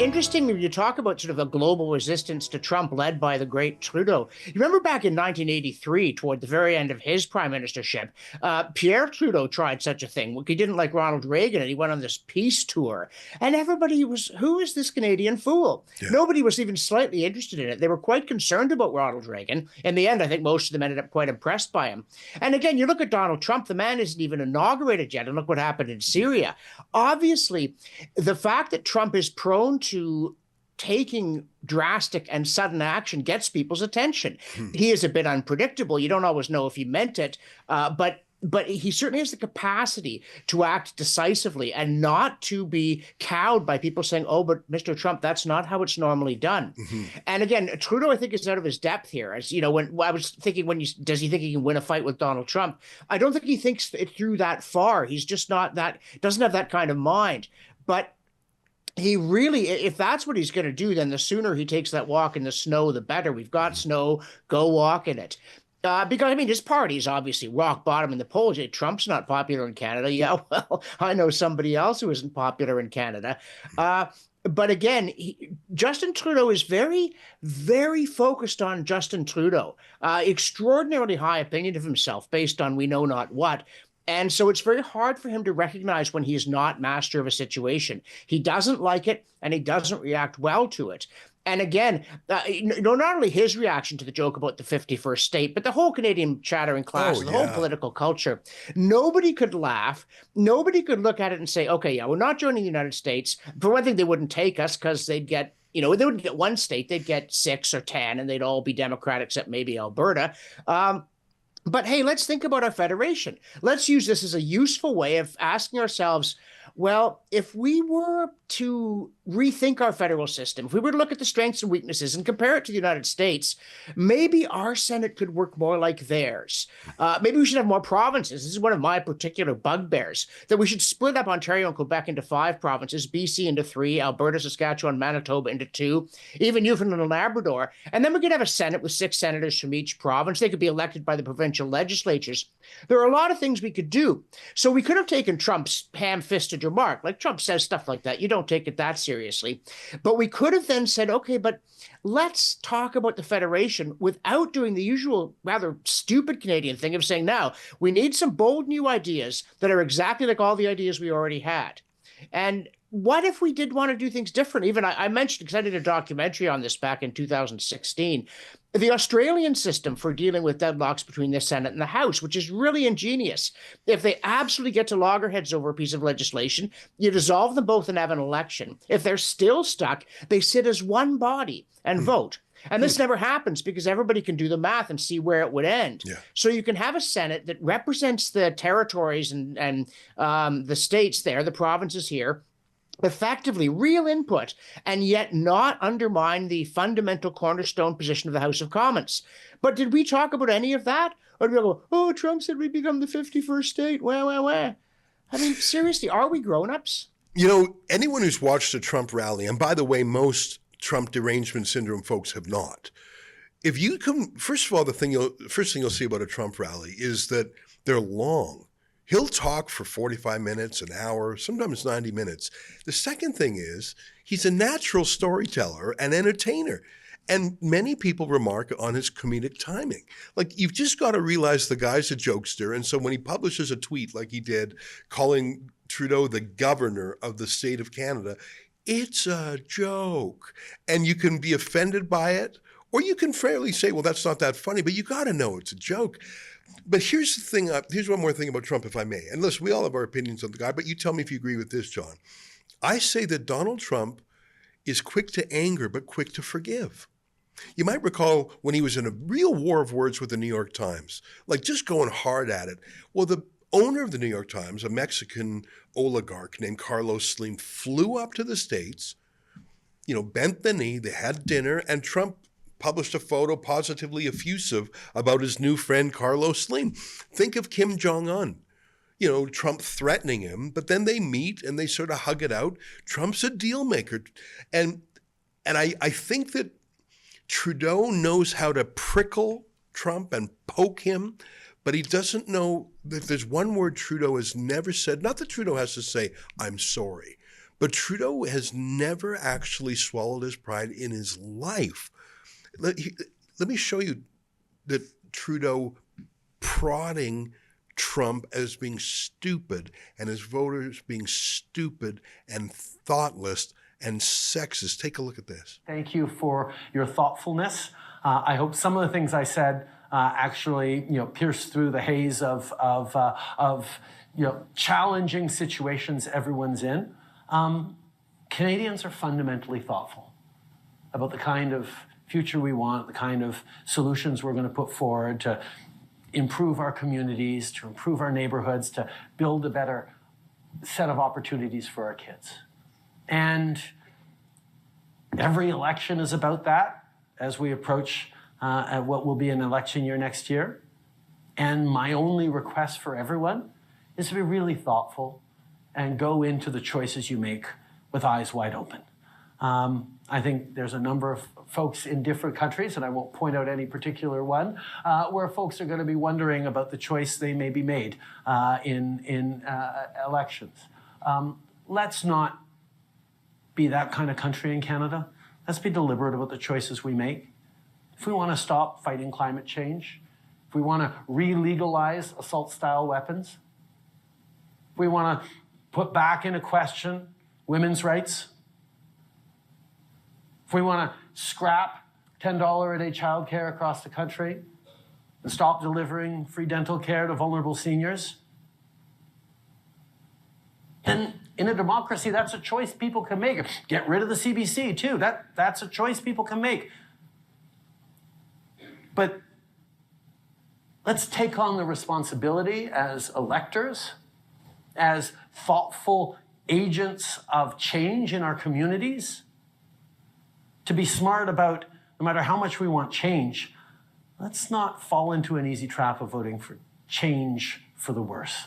interesting when you talk about sort of a global resistance to Trump led by the great Trudeau. You remember back in 1983, toward the very end of his prime ministership, Pierre Trudeau tried such a thing. He didn't like Ronald Reagan, and he went on this peace tour. And everybody was, who is this Canadian fool? Yeah. Nobody was even slightly interested in it. They were quite concerned about Ronald Reagan. In the end, I think most of them ended up quite impressed by him. And again, you look at Donald Trump, the man isn't even inaugurated yet, and look what happened in Syria. Obviously, the fact that Trump is prone to taking drastic and sudden action gets people's attention. He is a bit unpredictable. You don't always know if he meant it, but he certainly has the capacity to act decisively and not to be cowed by people saying, oh, but Mr. Trump, that's not how it's normally done. And again, Trudeau, I think, is out of his depth here. As you know, when I was thinking, does he think he can win a fight with Donald Trump? I don't think he thinks it through that far. He's just not that, doesn't have that kind of mind. But he really, if that's what he's going to do, then the sooner he takes that walk in the snow, the better. We've got snow, go walk in it. Because, I mean, his party is obviously rock bottom in the polls. Trump's not popular in Canada. Yeah, well, I know somebody else who isn't popular in Canada. But again, Justin Trudeau is very, very focused on Justin Trudeau. Extraordinarily high opinion of himself based on we know not what. And so it's very hard for him to recognize when he is not master of a situation. He doesn't like it, and he doesn't react well to it. And again, not only his reaction to the joke about the 51st state, but the whole Canadian chattering class, the whole political culture. Nobody could laugh. Nobody could look at it and say, okay, yeah, we're not joining the United States. For one thing, they wouldn't take us because they'd get, they wouldn't get one state. They'd get 6 or 10, and they'd all be Democrat except maybe Alberta. But hey, let's think about our federation. Let's use this as a useful way of asking ourselves, well, if we were to rethink our federal system, if we were to look at the strengths and weaknesses and compare it to the United States, maybe our Senate could work more like theirs. Maybe we should have more provinces. This is one of my particular bugbears, that we should split up Ontario and Quebec into 5 provinces, BC into 3, Alberta, Saskatchewan, Manitoba into 2, even Newfoundland and Labrador. And then we could have a Senate with 6 senators from each province. They could be elected by the provincial legislatures. There are a lot of things we could do. So we could have taken Trump's ham-fisted remark. Like, Trump says stuff like that. You don't take it that seriously. But we could have then said, okay, but let's talk about the federation without doing the usual rather stupid Canadian thing of saying, now, we need some bold new ideas that are exactly like all the ideas we already had. And what if we did want to do things different? Even I mentioned, because I did a documentary on this back in 2016, the Australian system for dealing with deadlocks between the Senate and the House, which is really ingenious. If they absolutely get to loggerheads over a piece of legislation, you dissolve them both and have an election. If they're still stuck, they sit as one body and vote. And this never happens because everybody can do the math and see where it would end. Yeah. So you can have a Senate that represents the territories and the states there, the provinces here, effectively real input, and yet not undermine the fundamental cornerstone position of the House of Commons. But did we talk about any of that? Or did we go, oh, Trump said we become the 51st state, wah. I mean, seriously, are we grown-ups? Anyone who's watched a Trump rally, and by the way, most Trump derangement syndrome folks have not. If you come, first of all, first thing you'll see about a Trump rally is that they're long. He'll talk for 45 minutes, an hour, sometimes 90 minutes. The second thing is he's a natural storyteller and entertainer. And many people remark on his comedic timing. Like, you've just got to realize the guy's a jokester. And so when he publishes a tweet like he did, calling Trudeau the governor of the state of Canada, it's a joke. And you can be offended by it, or you can fairly say, well, that's not that funny, but you got to know it's a joke. But here's the thing. Here's one more thing about Trump, if I may. And listen, we all have our opinions on the guy, but you tell me if you agree with this, John. I say that Donald Trump is quick to anger, but quick to forgive. You might recall when he was in a real war of words with the New York Times, like just going hard at it. Well, the owner of the New York Times, a Mexican oligarch named Carlos Slim, flew up to the States, bent the knee, they had dinner, and Trump published a photo positively effusive about his new friend Carlos Slim. Think of Kim Jong-un, Trump threatening him, but then they meet and they sort of hug it out. Trump's a deal maker. And I think that Trudeau knows how to prickle Trump and poke him, but he doesn't know that there's one word Trudeau has never said. Not that Trudeau has to say, I'm sorry, But Trudeau has never actually swallowed his pride in his life. Let me show you that Trudeau prodding Trump as being stupid and his voters being stupid and thoughtless and sexist. Take a look at this. Thank you for your thoughtfulness. I hope some of the things I said actually, pierce through the haze of challenging situations everyone's in. Canadians are fundamentally thoughtful about the kind of future we want, the kind of solutions we're going to put forward to improve our communities, to improve our neighborhoods, to build a better set of opportunities for our kids. And every election is about that as we approach what will be an election year next year. And my only request for everyone is to be really thoughtful and go into the choices you make with eyes wide open. I think there's a number of folks in different countries, and I won't point out any particular one, where folks are going to be wondering about the choice they may be made in elections. Let's not be that kind of country in Canada. Let's be deliberate about the choices we make. If we want to stop fighting climate change, if we want to re-legalize assault-style weapons, if we want to put back into question women's rights, if we want to scrap $10 a day childcare across the country and stop delivering free dental care to vulnerable seniors, then in a democracy, that's a choice people can make. Get rid of the CBC too. That's a choice people can make. But let's take on the responsibility as electors, as thoughtful agents of change in our communities, to be smart about, no matter how much we want change, let's not fall into an easy trap of voting for change for the worse.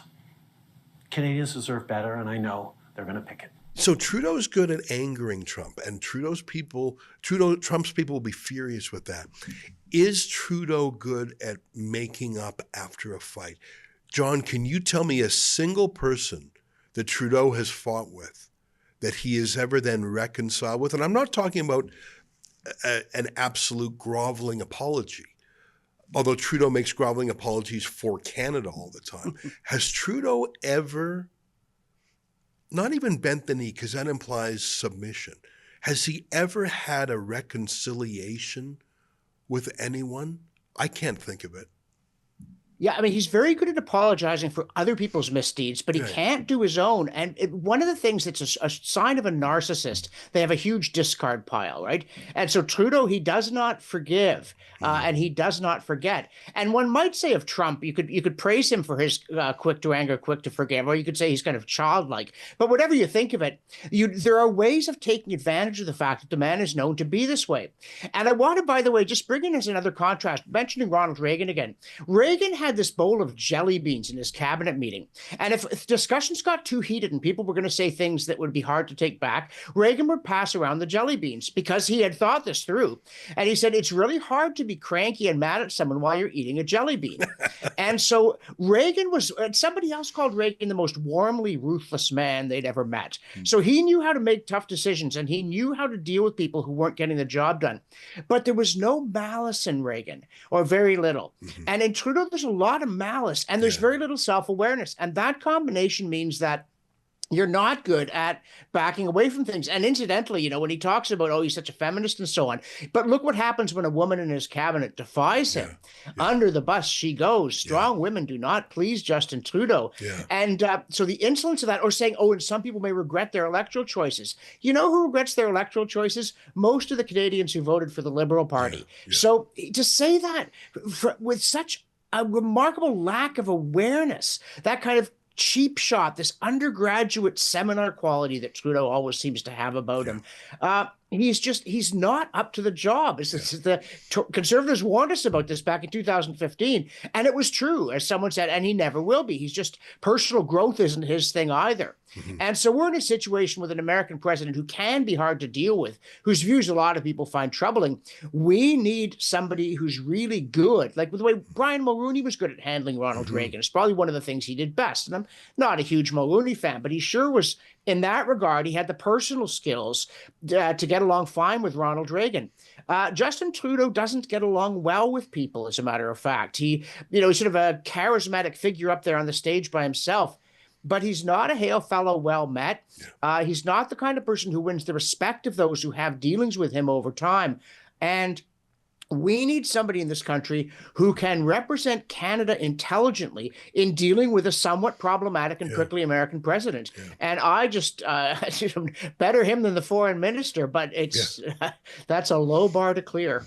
Canadians deserve better, and I know they're going to pick it. So Trudeau's good at angering Trump, and Trump's people will be furious with that. Is Trudeau good at making up after a fight? John, can you tell me a single person that Trudeau has fought with that he has ever then reconciled with? And I'm not talking about an absolute groveling apology, although Trudeau makes groveling apologies for Canada all the time. Has Trudeau ever, not even bent the knee, because that implies submission, has he ever had a reconciliation with anyone? I can't think of it. Yeah, I mean, he's very good at apologizing for other people's misdeeds, but he can't do his own. And one of the things that's a sign of a narcissist, they have a huge discard pile, right? And so Trudeau, he does not forgive, and he does not forget. And one might say of Trump, you could praise him for his quick to anger, quick to forgive, or you could say he's kind of childlike. But whatever you think of it, there are ways of taking advantage of the fact that the man is known to be this way. And I want to, by the way, just bring in as another contrast, mentioning Ronald Reagan again. Reagan had this bowl of jelly beans in his cabinet meeting. And if discussions got too heated and people were going to say things that would be hard to take back, Reagan would pass around the jelly beans because he had thought this through. And he said, it's really hard to be cranky and mad at someone while you're eating a jelly bean. And so Reagan was, somebody else called Reagan the most warmly ruthless man they'd ever met. So he knew how to make tough decisions and he knew how to deal with people who weren't getting the job done. But there was no malice in Reagan, or very little. And in Trudeau, there's a lot of malice and there's very little self-awareness. And that combination means that you're not good at backing away from things. And incidentally, when he talks about, oh, he's such a feminist and so on, but look what happens when a woman in his cabinet defies him. Under the bus she goes. Strong women do not please Justin Trudeau. And so the insolence of that, or saying, oh, and some people may regret their electoral choices. You know who regrets their electoral choices? Most of the Canadians who voted for the Liberal Party. So to say that with such a remarkable lack of awareness, that kind of cheap shot, this undergraduate seminar quality that Trudeau always seems to have about him. He's not up to the job. The Conservatives warned us about this back in 2015, and it was true, as someone said, and he never will be. He's just, personal growth isn't his thing either. And so we're in a situation with an American president who can be hard to deal with, whose views a lot of people find troubling. We need somebody who's really good, like the way Brian Mulroney was good at handling Ronald Reagan. It's probably one of the things he did best. And I'm not a huge Mulroney fan, but he sure was, in that regard, he had the personal skills to get along fine with Ronald Reagan. Justin Trudeau doesn't get along well with people, as a matter of fact. He's sort of a charismatic figure up there on the stage by himself, but he's not a hail fellow well met. He's not the kind of person who wins the respect of those who have dealings with him over time. And we need somebody in this country who can represent Canada intelligently in dealing with a somewhat problematic and prickly American president. And I just better him than the foreign minister, but it's that's a low bar to clear.